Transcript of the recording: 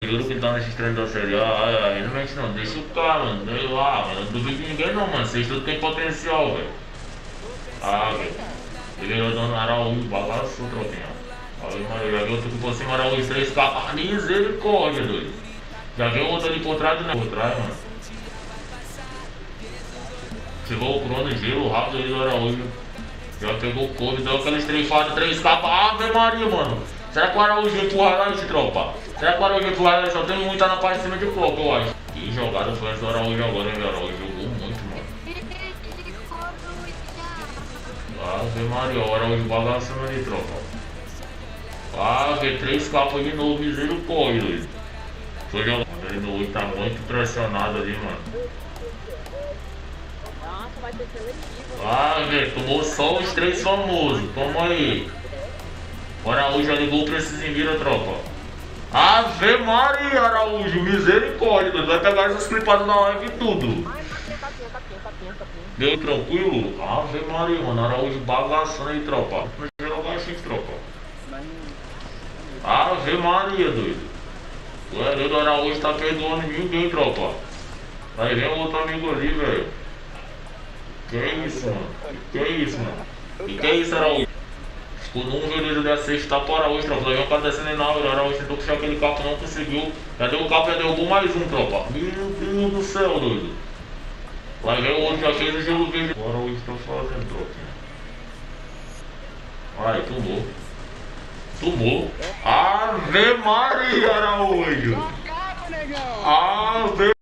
Juro que tá nesse treino da série A, aí não mexe não, deixa o cara, mano, sei lá, mano, não duvido de ninguém não, mano, vocês tudo tem potencial, velho. Ah, velho, ele ganhou dando Araújo, bagaçou, tropinha. Aí, mano, já viu outro que por cima, Araújo 3 capas, misericórdia, doido. Já viu outro ali por trás, né, por trás, mano. Chegou o Crono, gelo rápido ali do Araújo. Já pegou o couro, deu aquela estreifada, 3 capas, Ave Maria, mano. Será que o Araújo vai empurrar lá esse tropa? Será que o Araújo vai empurrar lá? Só tem muito na parte de cima de copo, eu acho. Que jogada foi essa do Araújo agora, hein, meu? Araújo jogou muito, mano. Ave Maria, o Araújo bagaçando ali, tropa. Ave, 3 capas de novo, misericórdia, doido. Tô jogando ali no 8, tá muito pressionado ali, mano. Nossa, vai ter seletivo. Ah, velho, tomou só os 3 famosos. Toma aí. O Araújo já ligou pra esses envira, tropa. Ave Maria, Araújo, misericórdia. Doido. Vai pegar essas clipadas na live e tudo. Ai, tapinha. Deu tranquilo? Ave Maria, mano. Araújo bagaçando aí, tropa. Não jogar assim, tropa. Ave Maria, doido. O Herdeiro do Araújo tá perdoando ninguém, tropa. Vai ver um outro amigo ali, velho. Que é isso, mano? Que é isso, mano? Que é isso, Araújo? Ficou num vereador da sexta para Araújo, tropa. Vai ver um cara descendo aí na hora. Araújo tentou puxar aquele capo, não conseguiu. Já deu o capo, já derrubou mais um, tropa. Meu Deus do céu, doido. Vai ver o outro já fez o gelo verde. O Araújo tá fazendo, tropa. Vai, tomou. Tomou. Ave Maria, Araújo. Ave